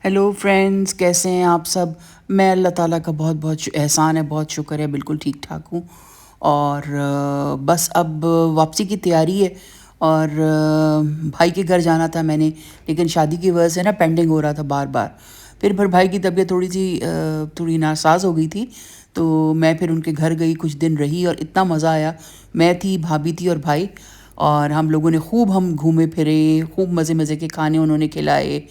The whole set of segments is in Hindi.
हेलो फ्रेंड्स, कैसे हैं आप सब। मैं अल्लाह ताला का बहुत बहुत एहसान है, बहुत शुक्र है, बिल्कुल ठीक ठाक हूँ। और बस अब वापसी की तैयारी है। और भाई के घर जाना था मैंने, लेकिन शादी की वजह से ना पेंडिंग हो रहा था बार बार। फिर भाई की तबीयत थोड़ी नासाज हो गई थी, तो मैं फिर उनके घर गई, कुछ दिन रही और इतना मज़ा आया। मैं थी, भाभी थी और भाई, और हम लोगों ने खूब हम घूमे फिरे, खूब मज़े मज़े के खाने उन्होंने खिलाए,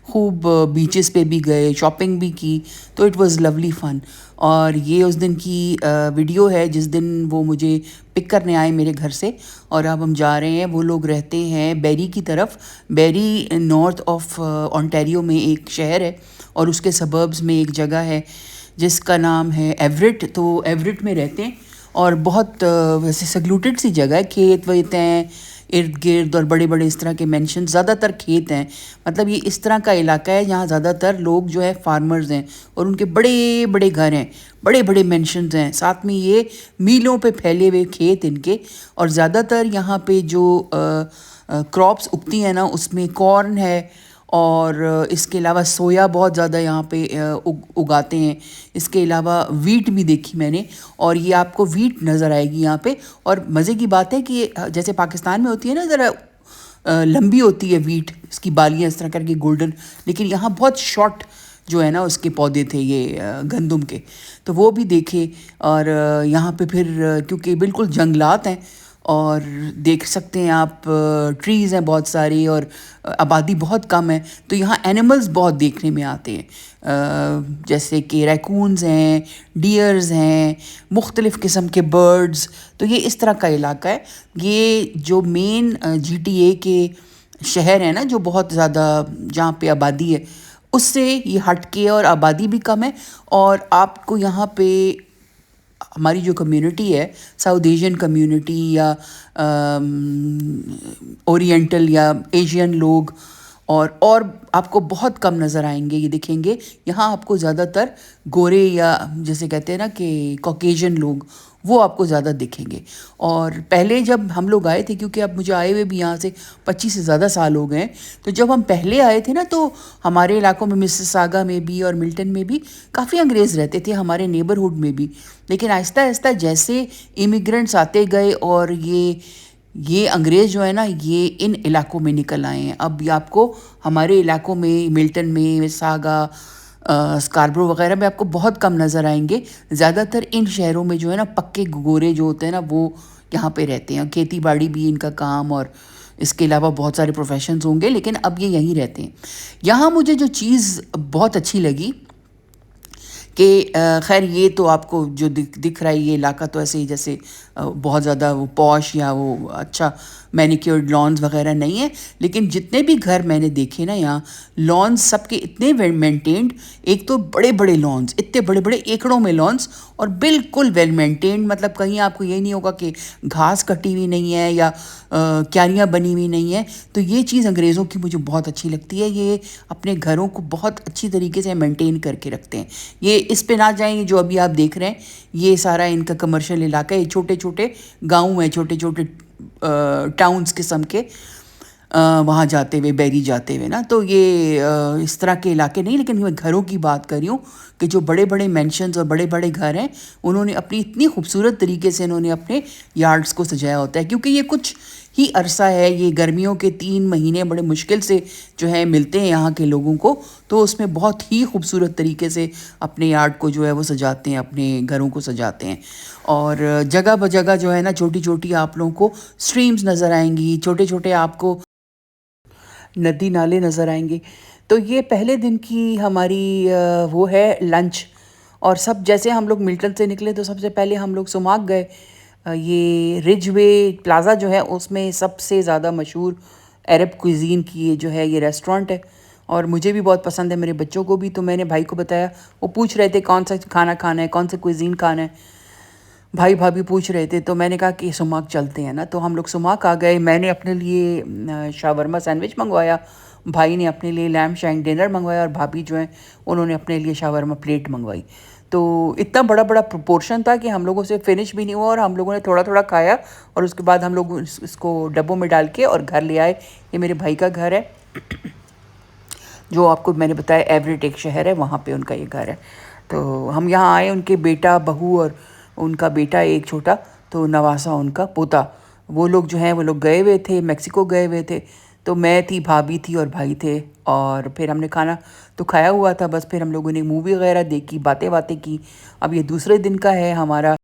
खूब बीचेस पे भी गए, शॉपिंग भी की। तो इट वाज़ लवली फ़न। और ये उस दिन की वीडियो है जिस दिन वो मुझे पिक करने आए मेरे घर से। और अब हम जा रहे हैं। वो लोग रहते हैं बैरी की तरफ। बैरी नॉर्थ ऑफ ओंटारियो में एक शहर है, और उसके सबर्ब्स में एक जगह है जिसका नाम है एवरेट। तो एवरेट में रहते हैं, और बहुत वैसे सेक्लूटेड सी जगह है, खेत वेत हैं इर्द गिर्द, और बड़े बड़े इस तरह के मेंशन, ज़्यादातर खेत हैं। मतलब ये इस तरह का इलाका है जहाँ ज़्यादातर लोग जो है फार्मर्स हैं, और उनके बड़े बड़े घर हैं, बड़े बड़े मेंशंस हैं, साथ में ये मीलों पे फैले हुए खेत इनके। और ज़्यादातर यहाँ पे जो क्रॉप्स उगती हैं ना, उसमें कॉर्न है, और इसके अलावा सोया बहुत ज़्यादा यहाँ पे उगाते हैं। इसके अलावा वीट भी देखी मैंने, और ये आपको वीट नज़र आएगी यहाँ पे। और मज़े की बात है कि जैसे पाकिस्तान में होती है ना, ज़रा लंबी होती है वीट, इसकी बालियाँ इस तरह करके गोल्डन, लेकिन यहाँ बहुत शॉर्ट जो है ना उसके पौधे थे ये गंदम के। तो वो भी देखे। और यहाँ पे फिर क्योंकि बिल्कुल जंगलात हैं, और देख सकते हैं आप, ट्रीज़ हैं बहुत सारी, और आबादी बहुत कम है। तो यहाँ एनिमल्स बहुत देखने में आते हैं, जैसे कि रैकून्स हैं, डियर्स हैं, मुख्तलिफ़ किस्म के बर्ड्स। तो ये इस तरह का इलाका है। ये जो मेन GTA के शहर है ना, जो बहुत ज़्यादा जहाँ पे आबादी है, उससे ये हटके और आबादी भी कम है। और आपको यहाँ पे हमारी जो कम्युनिटी है, साउथ एशियन कम्युनिटी या ओरिएंटल या एशियन लोग, और आपको बहुत कम नज़र आएंगे। ये दिखेंगे यहाँ आपको ज़्यादातर गोरे, या जैसे कहते हैं ना कि कॉकेशियन लोग, वो आपको ज़्यादा दिखेंगे। और पहले जब हम लोग आए थे, क्योंकि अब मुझे आए हुए भी यहाँ से 25 से ज़्यादा साल हो गए हैं, तो जब हम पहले आए थे ना, तो हमारे इलाकों में, मिसिसागा में भी और मिल्टन में भी काफ़ी अंग्रेज़ रहते थे, हमारे नेबरहुड में भी। लेकिन आहिस्ता आहिस्ता जैसे इमिग्रेंट्स आते गए, और ये अंग्रेज़ जो है ना, ये इन इलाकों में निकल आए हैं। अब ये आपको हमारे इलाकों में, मिल्टन में, मिसिसागा, स्कारब्रो वगैरह में आपको बहुत कम नज़र आएंगे। ज़्यादातर इन शहरों में जो है ना, पक्के गोरे जो होते हैं ना, वो यहाँ पे रहते हैं। खेती बाड़ी भी इनका काम, और इसके अलावा बहुत सारे प्रोफेशंस होंगे, लेकिन अब ये यहीं रहते हैं। यहाँ मुझे जो चीज़ बहुत अच्छी लगी कि खैर ये तो आपको जो दिख रहा है, ये इलाका तो ऐसे ही जैसे बहुत ज़्यादा वो पॉश या वो अच्छा मैनिक्योर्ड लॉन्स वगैरह नहीं है। लेकिन जितने भी घर मैंने देखे ना, यहाँ लॉन्स सबके इतने मेंटेन्ड। एक तो बड़े बड़े लॉन्स, इतने बड़े बड़े एकड़ों में लॉन्स, और बिल्कुल वेल मेंटेन्ड। मतलब कहीं आपको ये नहीं होगा कि घास कटी हुई नहीं है या क्यारियाँ बनी हुई नहीं है। तो ये चीज़ अंग्रेज़ों की मुझे बहुत अच्छी लगती है। ये अपने घरों को बहुत अच्छी तरीके से मेंटेन करके रखते हैं। ये इस पे ना जाएंगे जो अभी आप देख रहे हैं, ये सारा इनका कमर्शियल इलाका है। छोटे छोटे गाँव हैं, छोटे छोटे टाउन्स किस्म के, वहाँ जाते हुए, बैरी जाते हुए ना। तो ये इस तरह के इलाके नहीं, लेकिन मैं घरों की बात कर रही हूँ कि जो बड़े बड़े मेंशंस और बड़े बड़े घर हैं, उन्होंने अपनी इतनी खूबसूरत तरीके से इन्होंने अपने यार्ड्स को सजाया होता है। क्योंकि ये कुछ ही अरसा है, ये गर्मियों के 3 महीने बड़े मुश्किल से जो है मिलते हैं यहाँ के लोगों को, तो उसमें बहुत ही खूबसूरत तरीके से अपने यार्ड को जो है वो सजाते हैं, अपने घरों को सजाते हैं। और जगह ब जगह जो है ना, छोटी छोटी आप लोगों को स्ट्रीम्स नज़र आएंगी, छोटे छोटे आपको नदी नाले नज़र आएंगे। तो ये पहले दिन की हमारी वो है लंच। और सब जैसे हम लोग मिल्टन से निकले, तो सबसे पहले हम लोग सुमाग गए। ये रिजवे प्लाज़ा जो है, उसमें सबसे ज़्यादा मशहूर अरब कुज़ीन की ये जो है ये रेस्टोरेंट है, और मुझे भी बहुत पसंद है, मेरे बच्चों को भी। तो मैंने भाई को बताया, वो पूछ रहे थे कौन सा खाना खाना है, कौन सा कुज़ीन खाना है, भाई भाभी पूछ रहे थे। तो मैंने कहा कि सुमाग चलते हैं ना। तो हम लोग सुमाग आ गए। मैंने अपने लिए शावरमा सैंडविच मंगवाया, भाई ने अपने लिए लैम शैंक डिनर मंगवाया, और भाभी जो है उन्होंने अपने लिए शावरमा प्लेट मंगवाई। तो इतना बड़ा बड़ा प्रोपोर्शन था कि हम लोगों से फिनिश भी नहीं हुआ, और हम लोगों ने थोड़ा थोड़ा खाया। और उसके बाद हम लोग इसको डब्बों में डाल के और घर ले आए। ये मेरे भाई का घर है। जो आपको मैंने बताया एवरेट एक शहर है, वहाँ पे उनका ये घर है। तो हम यहाँ आए, उनके बेटा बहू और उनका बेटा एक छोटा, तो नवासा उनका पोता, वो लोग जो हैं वो लोग गए हुए थे, मेक्सिको गए हुए थे। तो मैं थी, भाभी थी और भाई थे। और फिर हमने खाना तो खाया हुआ था, बस फिर हम लोगों ने मूवी वगैरह देखी, बातें बातें की। अब ये दूसरे दिन का है हमारा।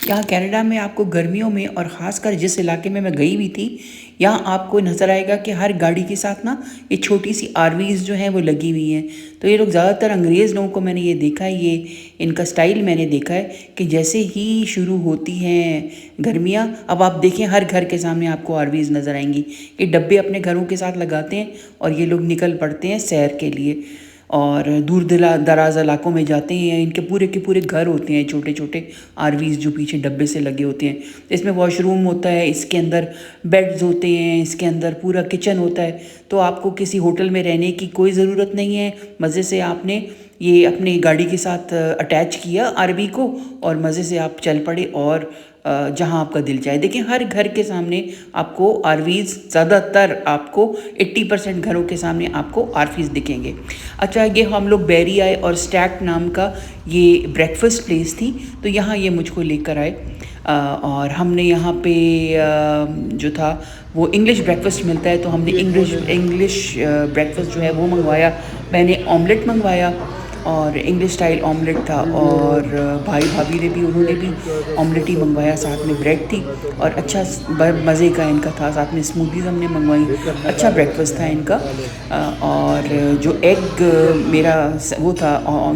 यहाँ कनाडा में आपको गर्मियों में, और ख़ासकर जिस इलाके में मैं गई हुई थी, यहाँ आपको नज़र आएगा कि हर गाड़ी के साथ ना ये छोटी सी आरवीज़ जो हैं वो लगी हुई हैं। तो ये लोग ज़्यादातर अंग्रेज़ लोगों को मैंने ये देखा है, ये इनका स्टाइल मैंने देखा है कि जैसे ही शुरू होती हैं गर्मियाँ, अब आप देखें हर घर के सामने आपको आरवीज़ नज़र आएंगी। ये डब्बे अपने घरों के साथ लगाते हैं और ये लोग निकल पड़ते हैं सैर के लिए, और दूर दराज इलाकों में जाते हैं। इनके पूरे के पूरे घर होते हैं छोटे छोटे आरवीज़ जो पीछे डब्बे से लगे होते हैं। इसमें वॉशरूम होता है, इसके अंदर बेड्स होते हैं, इसके अंदर पूरा किचन होता है। तो आपको किसी होटल में रहने की कोई ज़रूरत नहीं है। मज़े से आपने ये अपनी गाड़ी के साथ अटैच किया आरवी को, और मज़े से आप चल पड़े और जहां आपका दिल चाहे। देखिए हर घर के सामने आपको आरवीज़, ज़्यादातर आपको 80% घरों के सामने आपको आरवीज़ दिखेंगे। अच्छा, ये हम लोग बैरी आए और स्टैक नाम का ये ब्रेकफास्ट प्लेस थी, तो यहाँ ये मुझको लेकर आए। और हमने यहाँ पे जो था वो इंग्लिश ब्रेकफास्ट मिलता है, तो हमने इंग्लिश ब्रेकफास्ट जो है वो मंगवाया। मैंने ऑमलेट मंगवाया और इंग्लिश स्टाइल ऑमलेट था, और भाई भाभी ने भी, उन्होंने भी ऑमलेट ही मंगवाया, साथ में ब्रेड थी और अच्छा मज़े का इनका था। साथ में स्मूदीज़ हमने मंगवाई, अच्छा ब्रेकफास्ट था इनका। और जो एग मेरा वो था,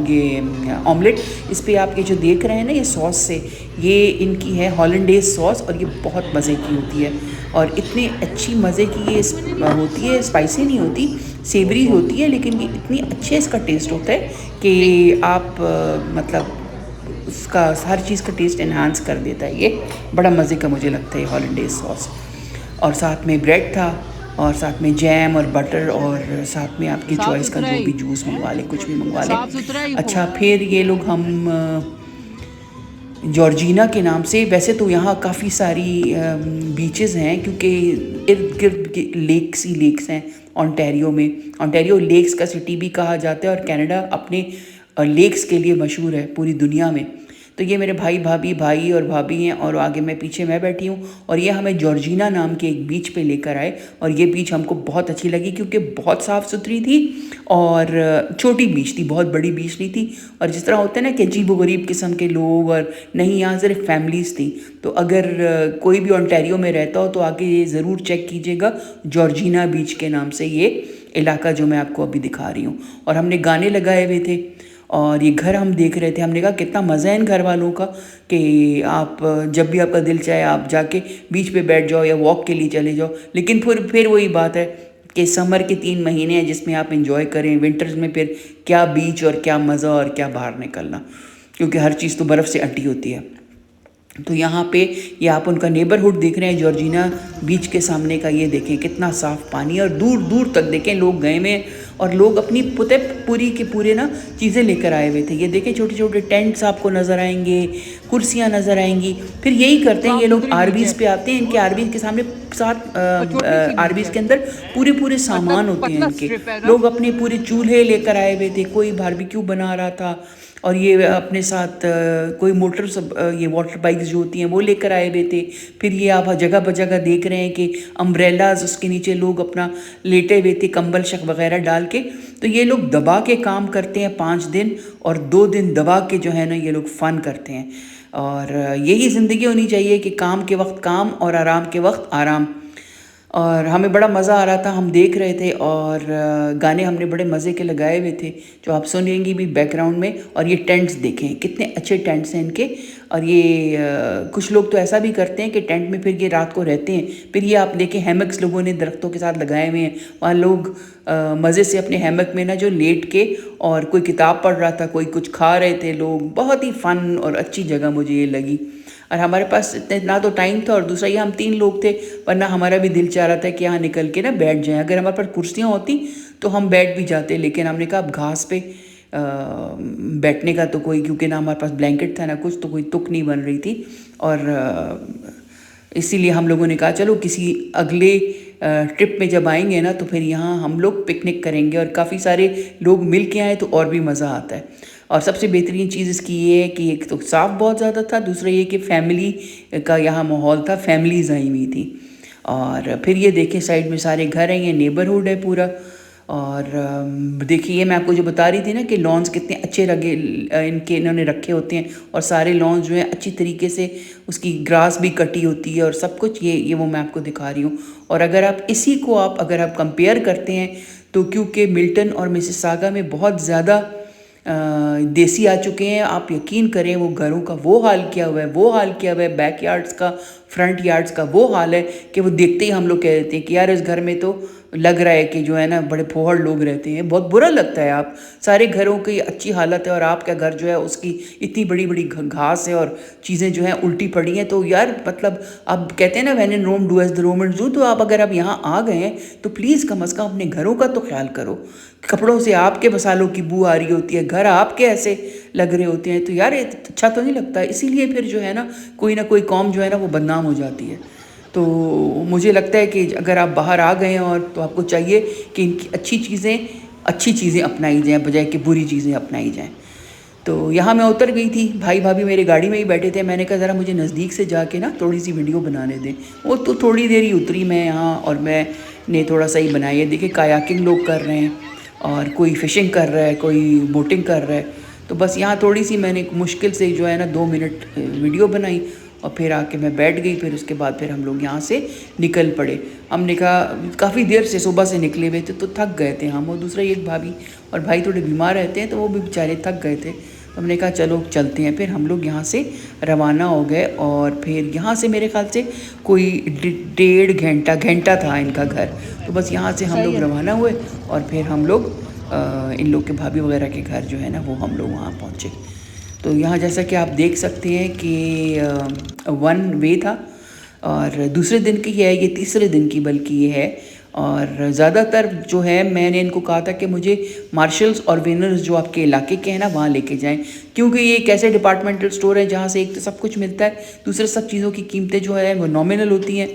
ये ऑमलेट, इस पर आप ये जो देख रहे हैं ना ये सॉस से, ये इनकी है हॉलैंडेज़ सॉस, और ये बहुत मज़े की होती है। और इतनी अच्छी मज़े की ये होती है, स्पाइसी नहीं होती, सेवरी होती है, लेकिन ये इतनी अच्छे इसका टेस्ट होता है कि आप मतलब उसका हर चीज़ का टेस्ट एनहांस कर देता है। ये बड़ा मज़े का मुझे लगता है हॉलैंडेज़ सॉस। और साथ में ब्रेड था, और साथ में जैम और बटर, और साथ में आपकी चॉइस का जो भी जूस मंगवा लें, कुछ भी मंगवा लें। अच्छा, फिर ये लोग हम जॉर्जिना के नाम से, वैसे तो यहाँ काफ़ी सारी बीचेस हैं क्योंकि इर्द गिर्द लेक्स ही लेक्स हैं ओंटारियो में। ओंटारियो लेक्स का सिटी भी कहा जाता है, और कनाडा अपने लेक्स के लिए मशहूर है पूरी दुनिया में। तो ये मेरे भाई और भाभी हैं, और आगे मैं पीछे मैं बैठी हूँ, और ये हमें जॉर्जिना नाम के एक बीच पे लेकर आए। और ये बीच हमको बहुत अच्छी लगी क्योंकि बहुत साफ़ सुथरी थी, और छोटी बीच थी, बहुत बड़ी बीच नहीं थी। और जिस तरह होता है ना कि अजीब गरीब किस्म के लोग, और नहीं, यहाँ सिर्फ फैमिलीज़ थी। तो अगर कोई भी ओंटारियो में रहता हो तो आगे ये ज़रूर चेक कीजिएगा, जॉर्जिना बीच के नाम से ये इलाका जो मैं आपको अभी दिखा रही हूँ। और हमने गाने लगाए हुए थे, और ये घर हम देख रहे थे। हमने कहा कितना मज़ा है इन घर वालों का कि आप जब भी आपका दिल चाहे आप जाके बीच पे बैठ जाओ या वॉक के लिए चले जाओ। लेकिन फिर वही बात है कि समर के 3 महीने हैं जिसमें आप इंजॉय करें, विंटर्स में फिर क्या बीच और क्या मज़ा और क्या बाहर निकलना, क्योंकि हर चीज़ तो बर्फ़ से अटी होती है। तो यहाँ पे ये आप उनका नेबरहुड देख रहे हैं जॉर्जिना बीच के सामने का, ये देखें कितना साफ़ पानी, और दूर दूर तक देखें लोग गए में, और लोग अपनी पूरी के पूरे ना चीज़ें लेकर आए हुए थे। ये देखें छोटे छोटे टेंट्स आपको नज़र आएंगे, कुर्सियाँ नज़र आएंगी। फिर यही करते हैं ये लोग, आरवीज़ पे आते हैं, इनके आरवीज़ के सामने साथ आरवीज़ के अंदर पूरे पूरे सामान होते हैं इनके। लोग अपने पूरे चूल्हे लेकर आए हुए थे, कोई बारबेक्यू बना रहा था, और ये अपने साथ कोई मोटर ये वाटर बाइक्स जो होती हैं वो लेकर आए हुए थे। फिर ये आप जगह ब जगह देख रहे हैं कि अम्ब्रेलाज, उसके नीचे लोग अपना लेटे हुए थे कंबल शक वगैरह डाल के। तो ये लोग दबा के काम करते हैं 5 दिन, और 2 दिन दबा के जो है ना ये लोग फ़न करते हैं। और यही ज़िंदगी होनी चाहिए कि काम के वक्त काम और आराम के वक्त आराम। और हमें बड़ा मज़ा आ रहा था, हम देख रहे थे, और गाने हमने बड़े मज़े के लगाए हुए थे जो आप सुनेंगी भी बैकग्राउंड में। और ये टेंट्स देखें कितने अच्छे टेंट्स हैं इनके। और ये कुछ लोग तो ऐसा भी करते हैं कि टेंट में फिर ये रात को रहते हैं। फिर ये आप देखें हैमक्स लोगों ने दरख्तों के साथ लगाए हुए हैं, वहाँ लोग मज़े से अपने हैमक में ना जो लेट के, और कोई किताब पढ़ रहा था, कोई कुछ खा रहे थे लोग। बहुत ही फ़न और अच्छी जगह मुझे ये लगी। और हमारे पास इतना तो टाइम था, और दूसरा ये हम 3 लोग थे, वरना हमारा भी दिल चाह रहा था कि यहाँ निकल के ना बैठ जाएं। अगर हमारे पास कुर्सियाँ होती तो हम बैठ भी जाते, लेकिन हमने कहा अब घास पे बैठने का तो कोई, क्योंकि ना हमारे पास ब्लैंकेट था ना कुछ, तो कोई तुक नहीं बन रही थी। और इसीलिए हम लोगों ने कहा चलो किसी अगले ट्रिप में जब आएंगे ना तो फिर यहाँ हम लोग पिकनिक करेंगे और काफ़ी सारे लोग मिल के आए तो और भी मज़ा आता है। और सबसे बेहतरीन चीज़ इसकी ये है कि एक तो साफ़ बहुत ज़्यादा था, दूसरा ये कि फैमिली का यहाँ माहौल था, फैमिलीज़ आई हुई थी। और फिर ये देखें साइड में सारे घर हैं, ये नेबरहुड है पूरा। और देखिए मैं आपको जो बता रही थी ना कि लॉन्स कितने अच्छे लगे, इनके इन्होंने रखे होते हैं और सारे लॉन्स जो हैं अच्छी तरीके से उसकी ग्रास भी कटी होती है और सब कुछ, ये वो मैं आपको दिखा रही हूँ। और अगर आप इसी को अगर आप कंपेयर करते हैं तो क्योंकि मिल्टन और मिसिसागा में बहुत ज़्यादा देसी आ चुके हैं, आप यकीन करें वो घरों का वो हाल किया हुआ है, वो हाल किया हुआ है, बैक यार्ड्स का, फ्रंट यार्ड्स का वो हाल है कि वो देखते ही हम लोग कह देते हैं कि यार इस घर में तो लग रहा है कि जो है ना बड़े फौहड़ लोग रहते हैं। बहुत बुरा लगता है, आप सारे घरों की अच्छी हालत है और आपका घर जो है उसकी इतनी बड़ी बड़ी घास है और चीज़ें जो हैं उल्टी पड़ी हैं। तो यार मतलब अब कहते हैं ना when in Rome do as the Romans do, तो आप अगर आप यहाँ आ गए हैं तो प्लीज़ कम अज़ कम अपने घरों का तो ख्याल करो। कपड़ों से आपके मसालों की बू आ रही होती है, घर आपके ऐसे लग रहे होते हैं, तो यार ये अच्छा तो नहीं लगता। इसीलिए फिर जो है ना कोई कौम जो है ना वो बदनाम हो जाती है। तो मुझे लगता है कि अगर आप बाहर आ गए हैं और तो आपको चाहिए कि इनकी अच्छी चीज़ें अपनाई जाएँ बजाय कि बुरी चीज़ें अपनाई जाएँ। तो यहाँ मैं उतर गई थी, भाई भाभी मेरे गाड़ी में ही बैठे थे। मैंने कहा ज़रा मुझे नज़दीक से जाके ना थोड़ी सी वीडियो बनाने दें। वो तो थोड़ी देर ही उतरी मैं यहाँ और मैंने थोड़ा सा ही बनाई है। देखिए कायाकिंग लोग कर रहे हैं और कोई फ़िशिंग कर रहा है, कोई बोटिंग कर रहा है। तो बस यहाँ थोड़ी सी मैंने मुश्किल से जो है ना 2 मिनट वीडियो बनाई और फिर आके मैं बैठ गई। फिर उसके बाद फिर हम लोग यहाँ से निकल पड़े। हमने कहा काफ़ी देर से सुबह से निकले हुए थे तो थक गए थे हम, और दूसरा एक भाभी और भाई थोड़े बीमार रहते हैं तो वो भी बेचारे थक गए थे। तो हमने कहा चलो चलते हैं। फिर हम लोग यहाँ से रवाना हो गए और फिर यहाँ से मेरे ख्याल से कोई 1.5 घंटा था इनका घर। तो बस यहाँ से हम लोग रवाना हुए और फिर हम लोग इन लोग के भाभी वगैरह के घर जो है ना वो हम लोग वहाँ पहुँचे। तो यहाँ जैसा कि आप देख सकते हैं कि 1 वे था और दूसरे दिन की है, ये तीसरे दिन की बल्कि ये है। और ज़्यादातर जो है मैंने इनको कहा था कि मुझे मार्शल्स और विनर्स जो आपके इलाके के हैं ना वहाँ लेके जाएं, क्योंकि ये एक ऐसे डिपार्टमेंटल स्टोर है जहाँ से एक तो सब कुछ मिलता है, दूसरे सब चीज़ों की कीमतें जो है वो नॉमिनल होती हैं।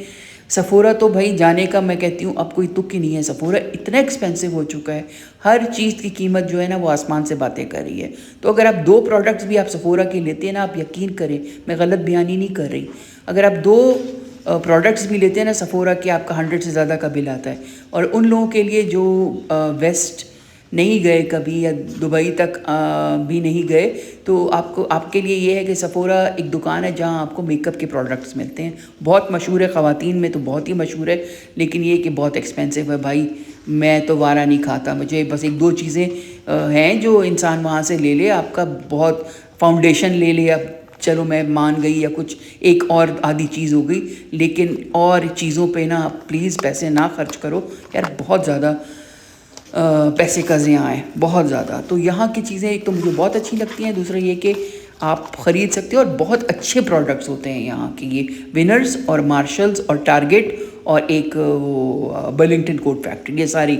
सफ़ोरा तो भाई जाने का मैं कहती हूँ अब कोई तुक ही नहीं है। सफ़ोरा इतना एक्सपेंसिव हो चुका है, हर चीज़ की कीमत जो है ना वो आसमान से बातें कर रही है। तो अगर आप 2 प्रोडक्ट्स भी आप सफ़ोरा के लेते हैं ना, आप यकीन करें मैं गलत बयानी नहीं कर रही, अगर आप 2 प्रोडक्ट्स भी लेते हैं ना सफ़ोरा के, आपका 100 से ज़्यादा का बिल आता है। और उन लोगों के लिए जो वेस्ट नहीं गए कभी या दुबई तक भी नहीं गए, तो आपके लिए ये है कि सफ़ोरा एक दुकान है जहाँ आपको मेकअप के प्रोडक्ट्स मिलते हैं। बहुत मशहूर है, ख़वातीन में तो बहुत ही मशहूर है, लेकिन ये कि बहुत एक्सपेंसिव है भाई। मैं तो वारा नहीं खाता, मुझे बस 1-2 चीज़ें हैं जो इंसान वहाँ से ले ले। आपका बहुत फाउंडेशन ले ले, अब चलो मैं मान गई, या कुछ एक और आधी चीज़ हो गई, लेकिन और चीज़ों पे ना प्लीज़ पैसे ना खर्च करो यार, बहुत ज़्यादा पैसे का ज़िया है, बहुत ज़्यादा। तो यहाँ की चीज़ें एक तो मुझे बहुत अच्छी लगती हैं, दूसरा ये कि आप ख़रीद सकते हो और बहुत अच्छे प्रोडक्ट्स होते हैं यहाँ के, ये विनर्स और मार्शल्स और टारगेट और एक वो बर्लिंगटन कोट फैक्ट्री, ये सारी।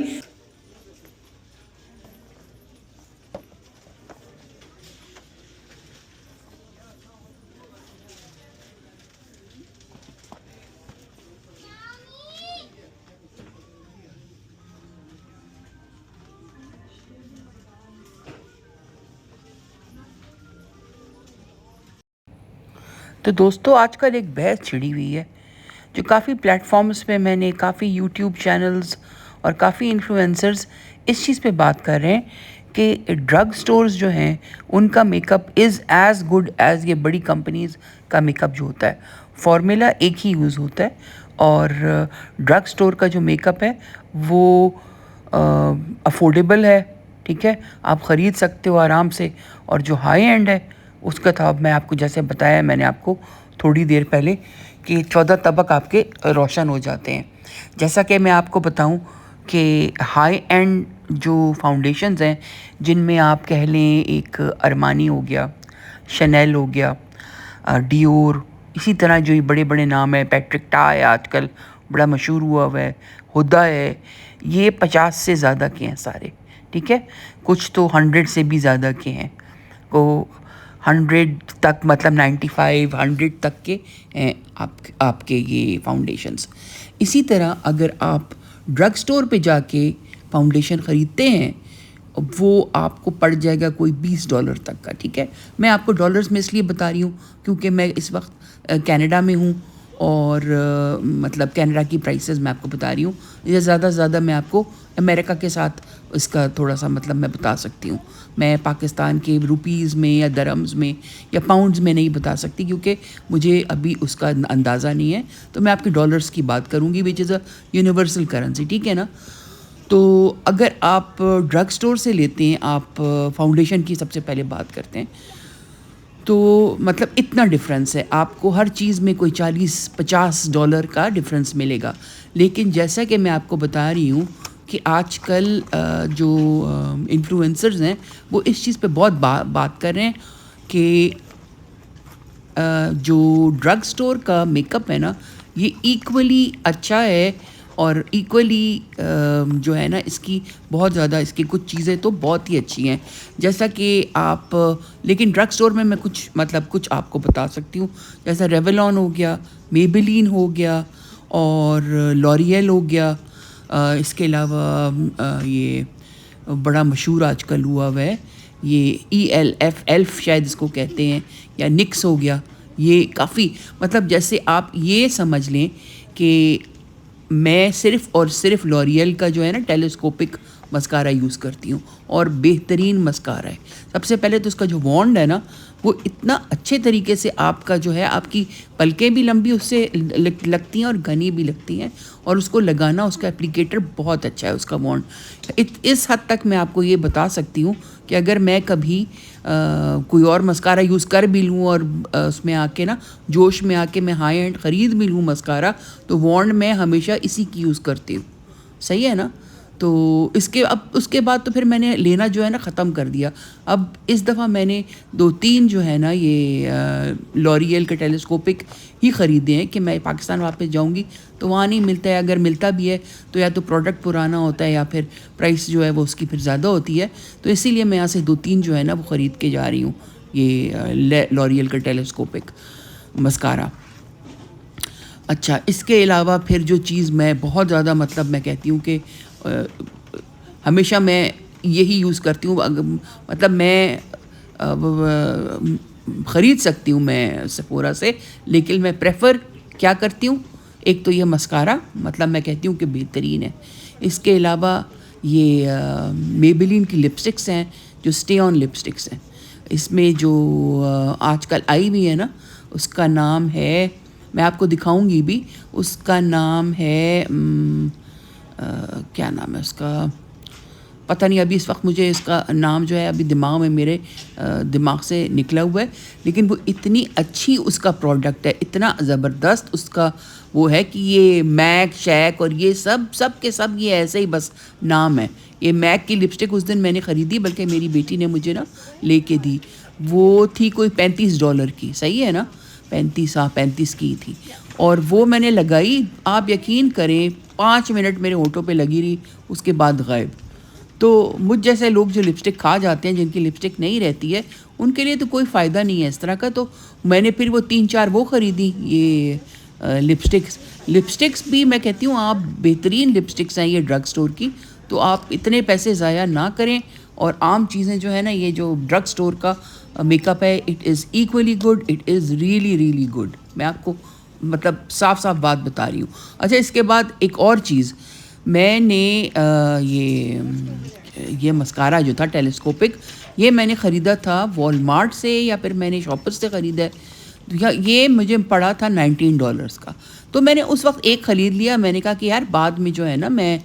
तो दोस्तों आजकल एक बहस छिड़ी हुई है जो काफ़ी प्लेटफॉर्म्स पे, मैंने काफ़ी यूट्यूब चैनल्स और काफ़ी इन्फ्लुएंसर्स इस चीज़ पे बात कर रहे हैं कि ड्रग स्टोर्स जो हैं उनका makeup is as good as ये बड़ी कंपनीज़ का मेकअप जो होता है। फॉर्मूला एक ही यूज़ होता है और ड्रग स्टोर का जो मेकअप है वो अफोर्डेबल है, ठीक है, आप ख़रीद सकते हो आराम से। और जो हाई एंड है उसका था, अब मैं आपको जैसे बताया मैंने आपको थोड़ी देर पहले, कि 14 तबक आपके रोशन हो जाते हैं। जैसा कि मैं आपको बताऊं कि हाई एंड जो फाउंडेशंस हैं जिनमें आप कह लें एक अरमानी हो गया, शनेल हो गया, डियोर, इसी तरह जो ये बड़े बड़े नाम है, पैट्रिक टा है आजकल बड़ा मशहूर हुआ है, हुदा है, ये 50 से ज़्यादा के हैं सारे, ठीक है, कुछ तो 100 से भी ज़्यादा के हैं। तो 100 तक, मतलब 95 100 तक के हैं आपके ये फाउंडेशंस। इसी तरह अगर आप ड्रग स्टोर पे जाके फाउंडेशन ख़रीदते हैं, वो आपको पड़ जाएगा कोई $20 तक का, ठीक है। मैं आपको डॉलर्स में इसलिए बता रही हूँ क्योंकि मैं इस वक्त कनाडा में हूँ, और मतलब कनाडा की प्राइसेस मैं आपको बता रही हूँ। या ज़्यादा से ज़्यादा मैं आपको अमेरिका के साथ इसका थोड़ा सा मतलब मैं बता सकती हूँ। मैं पाकिस्तान के रुपीज़ में या दरम्स में या पाउंड्स में नहीं बता सकती क्योंकि मुझे अभी उसका अंदाज़ा नहीं है। तो मैं आपके डॉलर्स की बात करूँगी, which is a universal currency, ठीक है ना। तो अगर आप ड्रग स्टोर से लेते हैं, आप फाउंडेशन की सबसे पहले बात करते हैं, तो मतलब इतना डिफरेंस है, आपको हर चीज़ में कोई $40-50 का डिफरेंस मिलेगा। लेकिन जैसा कि मैं आपको बता रही हूँ कि आजकल जो इन्फ्लुएंसर्स हैं वो इस चीज़ पे बहुत बात कर रहे हैं कि जो ड्रग स्टोर का मेकअप है ना, ये इक्वली अच्छा है और इक्वली जो है ना, इसकी बहुत ज़्यादा, इसकी कुछ चीज़ें तो बहुत ही अच्छी हैं। जैसा कि आप लेकिन ड्रग स्टोर में मैं कुछ मतलब कुछ आपको बता सकती हूँ, जैसा रेवलॉन हो गया, मेबेलिन हो गया और लॉरियल हो गया। इसके अलावा ये बड़ा मशहूर आजकल हुआ हुआ है, ये एल्फ शायद इसको कहते हैं, या निक्स हो गया। ये काफ़ी मतलब जैसे आप ये समझ लें कि मैं सिर्फ़ और सिर्फ लॉरियल का जो है ना टेलीस्कोपिक मस्कारा यूज़ करती हूँ, और बेहतरीन मस्कारा है। सबसे पहले तो उसका जो वॉन्ड है ना, वो इतना अच्छे तरीके से आपका जो है, आपकी पलकें भी लंबी उससे लगती हैं और घनी भी लगती हैं, और उसको लगाना, उसका एप्लीकेटर बहुत अच्छा है उसका वॉन्ड। इस हद तक मैं आपको ये बता सकती हूँ कि अगर मैं कभी कोई और मस्कारा यूज़ कर भी लूँ और उसमें आके ना जोश में आके मैं हाई एंड ख़रीद भी लूँ मस्कारा, तो वॉन्ड मैं हमेशा इसी की यूज़ करती हूँ। सही है ना। तो अब उसके बाद तो फिर मैंने लेना जो है ना ख़त्म कर दिया। अब इस दफ़ा मैंने 2-3 जो है ना ये लॉरियल के टेलीस्कोपिक ही ख़रीदे हैं कि मैं पाकिस्तान वापस जाऊंगी तो वहाँ नहीं मिलता है। अगर मिलता भी है तो या तो प्रोडक्ट पुराना होता है या फिर प्राइस जो है वो उसकी फिर ज़्यादा होती है। तो इसीलिए मैं यहाँ से 2-3 जो है ना वो ख़रीद के जा रही हूँ, ये लॉरियल का टेलीस्कोपिक मस्कारा। अच्छा, इसके अलावा फिर जो चीज़ मैं बहुत ज़्यादा मतलब मैं कहती हूँ कि हमेशा मैं यही यूज़ करती हूँ, मतलब मैं ख़रीद सकती हूँ मैं सेफोरा से, लेकिन मैं प्रेफर क्या करती हूँ, एक तो ये मस्कारा मतलब मैं कहती हूँ कि बेहतरीन है। इसके अलावा ये मेबेलिन की लिपस्टिक्स हैं जो स्टे ऑन लिपस्टिक्स हैं। इसमें जो आजकल आई हुई है ना, उसका नाम है, मैं आपको दिखाऊंगी भी, उसका नाम है क्या नाम है उसका, पता नहीं अभी इस वक्त मुझे इसका नाम जो है अभी दिमाग में मेरे दिमाग से निकला हुआ है। लेकिन वो इतनी अच्छी उसका प्रोडक्ट है, इतना ज़बरदस्त उसका वो है कि ये मैक शैक और ये सब के सब ये ऐसे ही बस नाम है। ये मैक की लिपस्टिक उस दिन मैंने ख़रीदी, बल्कि मेरी बेटी ने मुझे ना लेके दी, वो थी कोई $35 की। सही है ना, 35 की थी, और वो मैंने लगाई, आप यकीन करें 5 मिनट मेरे होठों पे लगी रही, उसके बाद गायब। तो मुझ जैसे लोग जो लिपस्टिक खा जाते हैं, जिनकी लिपस्टिक नहीं रहती है, उनके लिए तो कोई फ़ायदा नहीं है इस तरह का। तो मैंने फिर वो 3-4 वो ख़रीदी, ये लिपस्टिक्स भी मैं कहती हूँ आप बेहतरीन लिपस्टिक्स हैं ये ड्रग स्टोर की। तो आप इतने पैसे ज़ाया ना करें, और आम चीज़ें जो है ना, ये जो ड्रग स्टोर का मेकअप है, it is equally good, it is really really good. मैं आपको मतलब साफ साफ बात बता रही हूँ। अच्छा, इसके बाद एक और चीज़, मैंने ये मस्कारा जो था टेलीस्कोपिक, ये मैंने ख़रीदा था वॉलमार्ट से या फिर मैंने शॉपर्स से ख़रीदा है। ये मुझे पड़ा था $19 का। तो मैंने उस वक्त एक ख़रीद लिया। मैंने कहा कि यार बाद में जो है ना मैं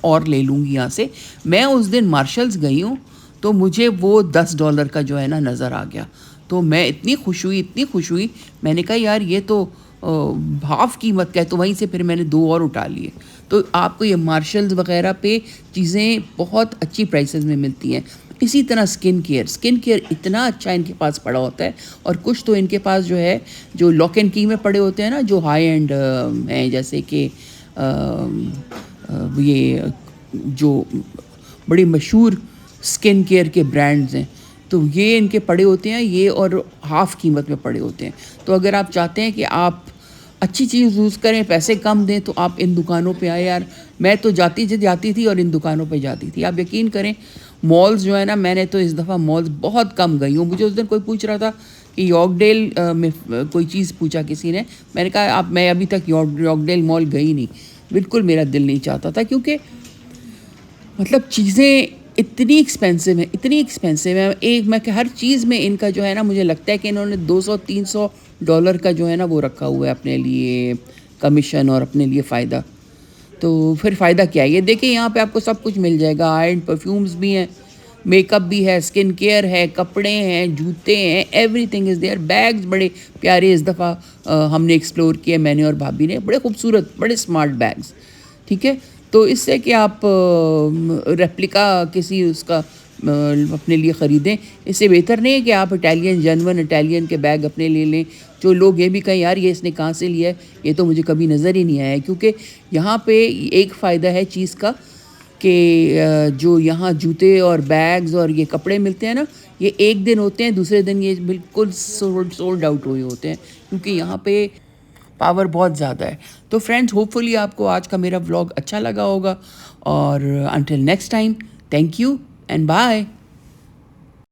और ले लूँगी यहाँ से। मैं उस दिन मार्शल्स गई हूँ, तो मुझे वो $10 का जो है ना नज़र आ गया। तो मैं इतनी खुश हुई, मैंने कहा यार ये तो भाव कीमत का है। तो वहीं से फिर मैंने 2 और उठा लिए। तो आपको ये मार्शल्स वगैरह पे चीज़ें बहुत अच्छी प्राइसेस में मिलती हैं। इसी तरह स्किन केयर इतना अच्छा इनके पास पड़ा होता है, और कुछ तो इनके पास जो है जो लॉक एंड की में पड़े होते हैं ना, जो हाई एंड हैं, जैसे कि ये जो बड़ी मशहूर स्किन केयर के ब्रांड्स हैं, तो ये इनके पड़े होते हैं, ये और हाफ़ कीमत में पड़े होते हैं। तो अगर आप चाहते हैं कि आप अच्छी चीज़ यूज़ करें, पैसे कम दें, तो आप इन दुकानों पे आएँ यार। मैं तो जाती थी और इन दुकानों पे जाती थी। आप यकीन करें, मॉल्स जो है ना, मैंने तो इस दफ़ा मॉल्स बहुत कम गई हूँ। मुझे उस दिन कोई पूछ रहा था कि यॉर्कडेल में कोई चीज़ पूछा किसी ने। मैंने कहा अब मैं अभी तक यॉर्कडेल मॉल गई नहीं। बिल्कुल मेरा दिल नहीं चाहता था, क्योंकि मतलब चीज़ें इतनी एक्सपेंसिव हैं, इतनी एक्सपेंसिव हैं। एक मैं हर चीज़ में इनका जो है ना, मुझे लगता है कि इन्होंने $200-300 का जो है ना वो रखा हुआ है अपने लिए कमीशन और अपने लिए फ़ायदा। तो फिर फ़ायदा क्या है? ये देखिए, यहाँ पे आपको सब कुछ मिल जाएगा। हाई एंड परफ्यूम्स भी हैं, मेकअप भी है, स्किन केयर है, कपड़े हैं, जूते हैं, एवरीथिंग इज़ देयर। बैग्स बड़े प्यारे इस दफ़ा हमने एक्सप्लोर किए, मैंने और भाभी ने। बड़े खूबसूरत, बड़े स्मार्ट बैग्स, ठीक है? तो इससे कि आप रेप्लिका किसी उसका अपने लिए ख़रीदें, इससे बेहतर नहीं है कि आप इटालियन जेन्युइन इटालियन के बैग अपने लिए लें। जो लोग ये भी कहें यार ये इसने कहाँ से लिया है, ये तो मुझे कभी नज़र ही नहीं आया है। क्योंकि यहाँ पे एक फ़ायदा है चीज़ का कि जो यहाँ जूते और बैग्स और ये कपड़े मिलते हैं ना, ये एक दिन होते हैं, दूसरे दिन ये बिल्कुल सोल्ड आउट हुए होते हैं, क्योंकि यहाँ पे पावर बहुत ज़्यादा है। तो फ्रेंड्स, होपफुली आपको आज का मेरा व्लॉग अच्छा लगा होगा, और until next time, thank you and bye.